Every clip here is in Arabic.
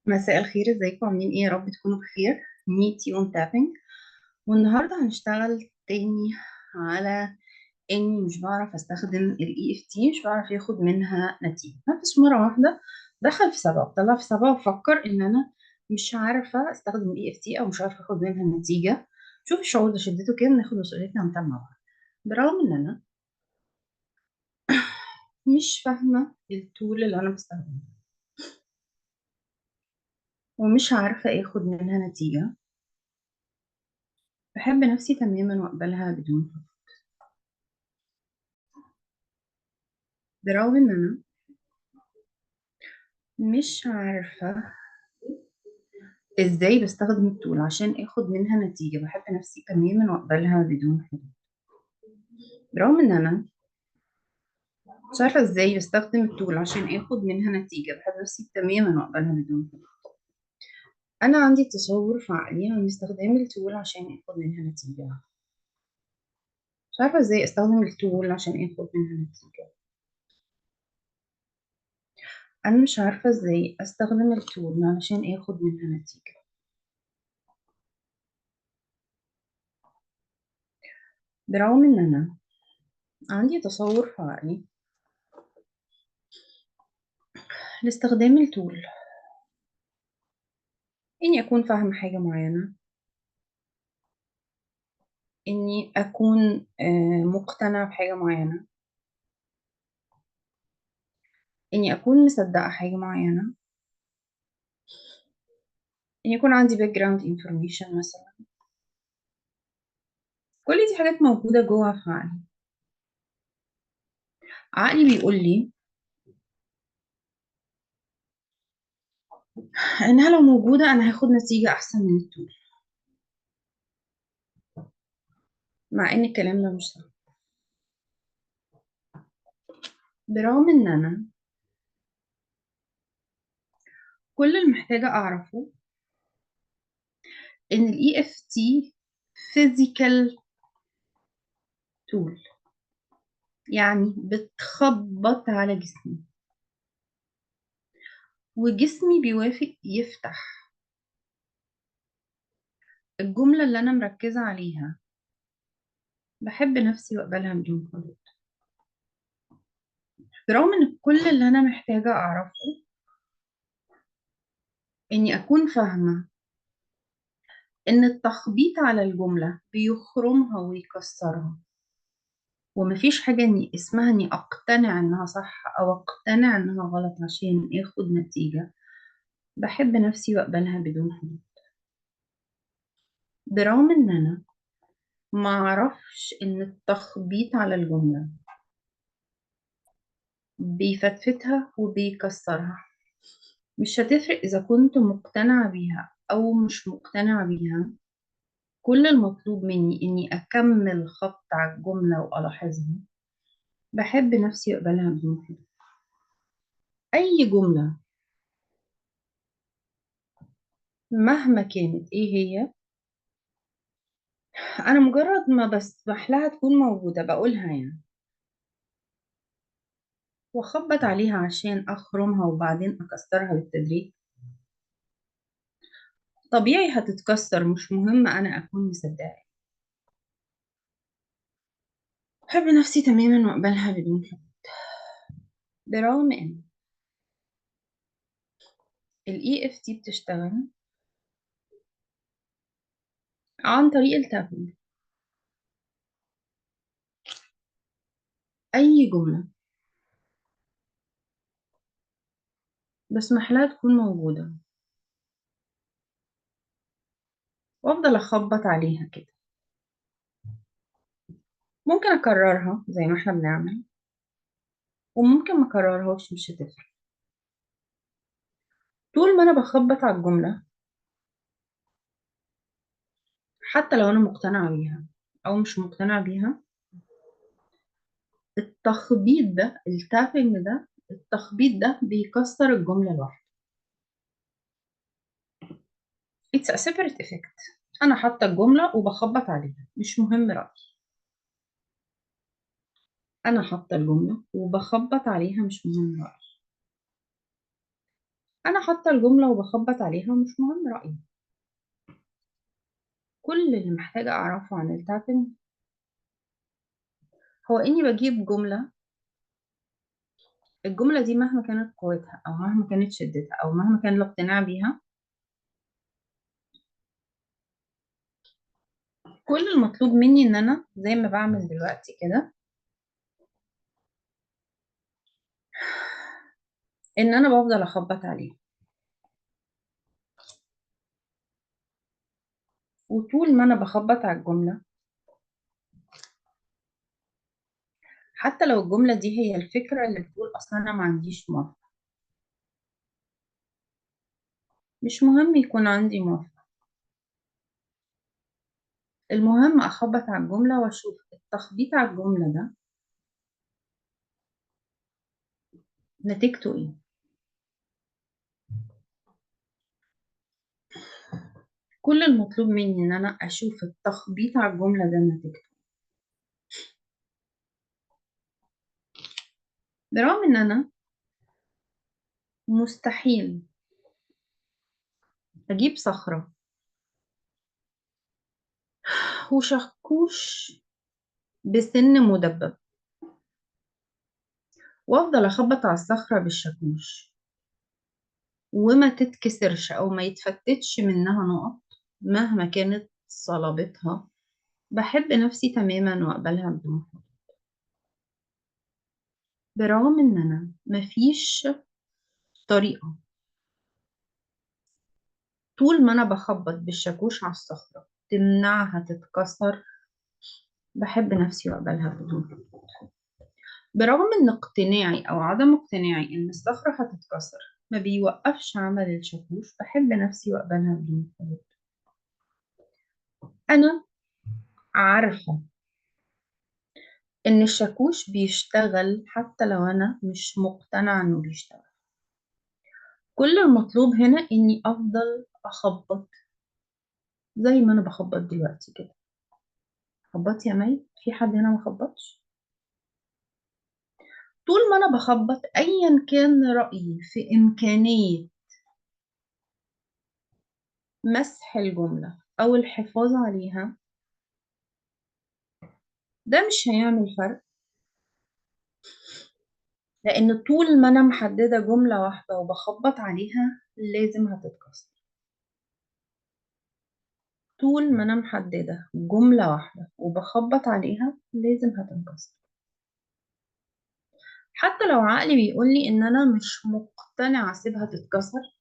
مساء الخير، ازيكم؟ عاملين ايه؟ يا رب تكونوا بخير. ميت يوم تابنج. والنهارده هنشتغل تاني على اني مش بعرف استخدم الاي اف تي، مش بعرف ياخد منها نتيجه. مفيش مره واحده دخل في سبب، طلع في سبب وفكر ان انا مش عارفه استخدم الاي اف تي او مش عارفه اخد منها نتيجه. شوف الشعور ده شدته كام، ناخد مسؤوليتنا ونتابع مع بعض. برغم ان انا مش فاهمه التول اللي انا بستخدمها ومش عارفه اخد منها نتيجه، بحب نفسي تماما واقبلها بدون خوف. برغم ان انا مش عارفة ازاي بستخدم التول عشان اخد منها نتيجة، بحب نفسي تماما واقبلها بدون حدود. برغم ان انا مش عارفة ازاي بستخدم التول عشان اخد منها نتيجة، بحب نفسي تماما واقبلها بدون حدود. انا عندي تصور في عقلي عن استخدام التول عشان اخد منها نتيجة. مش عارفة ازاي استخدم التول عشان اخد منها نتيجة. انا مش عارفة ازاي استخدم التول علشان اخد منها نتيجة. برغم ان انا عندي تصور في عقلي لاستخدام التول، إني أكون فاهمة حاجة معينة، إني أكون مقتنعة بحاجة معينة، إني أكون مصدقة حاجة معينة، إني يكون عندي باك جراوند انفورميشن مثلا. كل دي حاجات موجودة جوه في عقلي. عقلي بيقول لي إنها لو موجودة أنا هاخد نتيجة أحسن من التول، مع إن الكلام ده مش صح. برغم إن أنا كل اللي محتاجة أعرفه إن ال EFT physical tool، يعني بتخبط على جسمي وجسمي بيوافق يفتح الجملة اللي أنا مركزة عليها. بحب نفسي وأقبلها بدون حدود. برغم إن كل اللي أنا محتاجة أعرفه إني أكون فاهمة إن التخبيط على الجملة بيخرمها ويكسرها، ومفيش حاجة اسمها إني أقتنع إنها صح أو أقتنع إنها غلط عشان آخد نتيجة. بحب نفسي وأقبلها بدون حدود. برغم إن أنا معرفش إن التخبيط على الجملة بيفتفتها وبيكسرها. مش هتفرق إذا كنت مقتنعة بيها أو مش مقتنعة بيها. كل المطلوب مني إني أكمل خط على الجملة وألاحظها. بحب نفسي أقبلها بدون حدود. أي جملة مهما كانت إيه هي، أنا مجرد ما بسمح لها تكون موجودة بقولها يعني، وأخبط عليها عشان أخرمها وبعدين أكسرها بالتدريج. طبيعي هتتكسر، مش مهم أنا أكون مصدقة. بحب نفسي تماما وأقبلها بدون حدود. برغم إن ال EFT بتشتغل عن طريق التابنج. أي جملة بسمح لها تكون موجودة وأفضل أخبط عليها كده. ممكن أكررها زي ما احنا بنعمل، وممكن ما أكررهاش، مش هتفرق. طول ما أنا بخبط على الجملة، حتى لو أنا مقتنعة بيها أو مش مقتنعة بيها، التخبيط ده، التابنج ده، التخبيط ده بيكسر الجملة لوحده. It's a separate effect. أنا حاطة الجملة وبخبط عليها، مش مهم رأيي. أنا حاطة الجملة وبخبط عليها، مش مهم رأيي. انا حاطه الجمله وبخبط عليها ومش مهم رايي. كل اللي محتاجه اعرفه عن التابنج هو اني بجيب جمله. الجمله دي مهما كانت قوتها او مهما كانت شدتها او مهما كان الاقتناع بيها، كل المطلوب مني ان انا زي ما بعمل دلوقتي كده، ان انا بفضل اخبط عليه. وطول ما انا بخبط على الجمله، حتى لو الجمله دي هي الفكره اللي بتقول اصلا انا ما عنديش موافقه، مش مهم يكون عندي موافقه. المهم اخبط على الجمله واشوف التخبيط على الجمله ده نتيجته ايه. كل المطلوب مني ان انا اشوف التخبيط على الجمله ده نتيجته. برغم ان انا مستحيل اجيب صخره وشاكوش بسن مدبب وافضل اخبط على الصخره بالشاكوش وما تتكسرش او ما يتفتتش منها نقط مهما كانت صلابتها. بحب نفسي تماما واقبلها بدون حب. برغم ان انا مفيش طريقة طول ما انا بخبط بالشاكوش على الصخرة تمنعها تتكسر. بحب نفسي واقبلها بدون حب. برغم ان اقتناعي او عدم اقتناعي ان الصخرة هتتكسر ما بيوقفش عمل الشاكوش. بحب نفسي واقبلها بدون حب. انا عارفة ان الشاكوش بيشتغل حتى لو انا مش مقتنعة انه بيشتغل. كل المطلوب هنا اني افضل اخبط زي ما انا بخبط دلوقتي كده. خبط يا مي، في حد هنا ما خبطش؟ طول ما انا بخبط ايا كان رأيي في امكانية مسح الجملة او الحفاظ عليها، ده مش هيعمل فرق. لان طول ما انا محددة جملة واحدة وبخبط عليها لازم هتتكسر. طول ما انا محددة جملة واحدة وبخبط عليها لازم هتنكسر. حتى لو عقلي بيقول لي ان انا مش مقتنعة اسيبها تتكسر،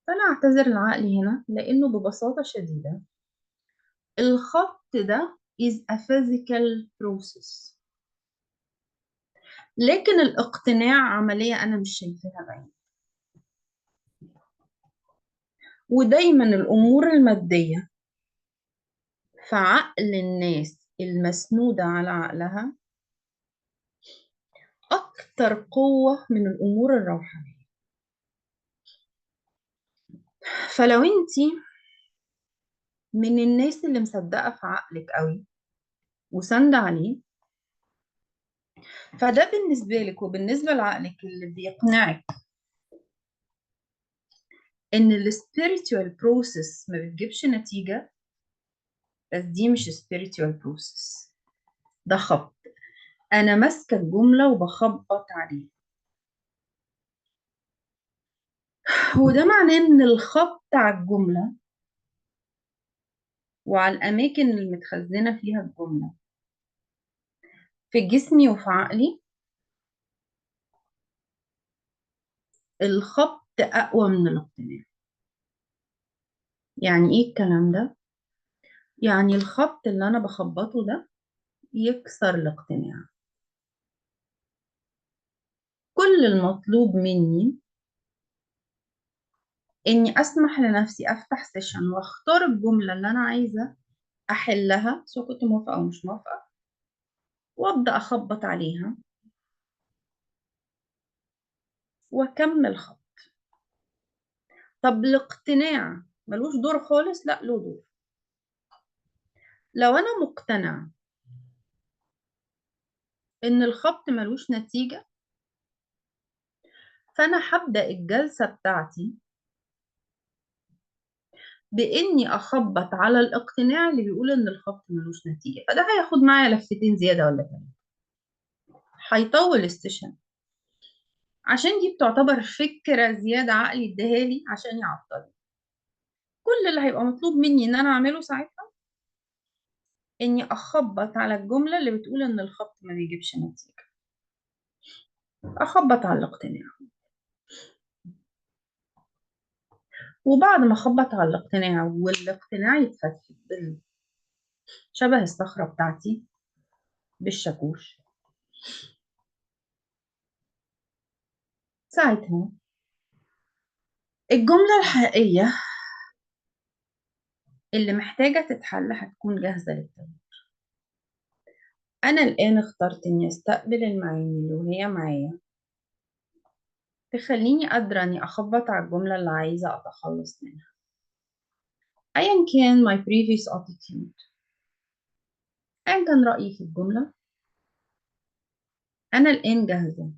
فانا اعتذر لعقلي هنا لانه ببساطة شديدة الخط ده is a physical process. لكن الاقتناع عملية انا مش شايفاها بعيد. ودايما الامور المادية في عقل الناس المسنودة على عقلها اكتر قوة من الامور الروحانية. فلو انتي من الناس اللي مصدقة في عقلك قوي وساندة عليه، فده بالنسبة لك وبالنسبة لعقلك اللي بيقنعك إن ال spiritual process ما بتجيبش نتيجة. بس دي مش spiritual process، ده خبط. أنا ماسكة الجملة وبخبط عليه. وده معناه إن الخبط على الجملة وعلى الأماكن اللي متخزنة فيها الجملة في جسمي وفي عقلي، الخبط أقوى من الاقتناع. يعني إيه الكلام ده؟ يعني الخبط اللي أنا بخبطه ده يكسر الاقتناع. كل المطلوب مني إني أسمح لنفسي أفتح سيشن وأختار الجملة اللي أنا عايزة أحلها سواء كنت موافقة أو مش موافقة، وأبدأ أخبط عليها وأكمل خط. طب الاقتناع ملوش دور خالص؟ لا، له دور. لو أنا مقتنع إن الخبط ملوش نتيجة، فأنا هبدأ الجلسة بتاعتي بإني أخبط على الاقتناع اللي بيقول إن الخبط ملوش نتيجة، فده هياخد معايا لفتين زيادة ولا تلاتة، هيطول السيشن، عشان دي بتعتبر فكرة زيادة عقلي اداهالي عشان يعطل. كل اللي هيبقى مطلوب مني إن أنا أعمله ساعتها إني أخبط على الجملة اللي بتقول إن الخبط ما بيجيبش نتيجة، أخبط على الاقتناع. وبعد ما أخبط على الاقتناع والاقتناع يتفتت شبه الصخرة بتاعتي بالشاكوش، ساعتها الجملة الحقيقية اللي محتاجة تتحل هتكون جاهزة للتغيير. أنا الآن اخترت إني أستقبل المعاني اللي وهي معايا تخليني قادرة إني أخبط على الجملة اللي عايزة أتخلص منها، أيا كان my previous attitude، أيا كان رأيي في الجملة. أنا الآن جاهزة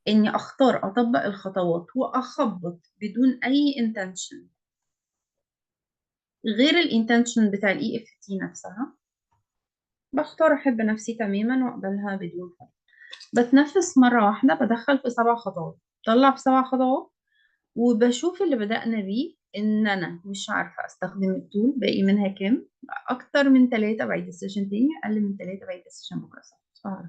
إني أختار أطبق الخطوات وأخبط بدون أي intention غير الانتنشن بتاع الاي اف تي نفسها. بختار أحب نفسي تماما وأقبلها بدون فرق. بتنفس مرة واحدة، بدخل في 7 خطوات، بطلع في 7 خطوات، وبشوف اللي بدأنا بيه إن أنا مش عارفة أستخدم التول، باقي منها كام، أكتر من 3 بعيد السيشن تاني، أقل من 3 بعيد السيشن بكرة صح.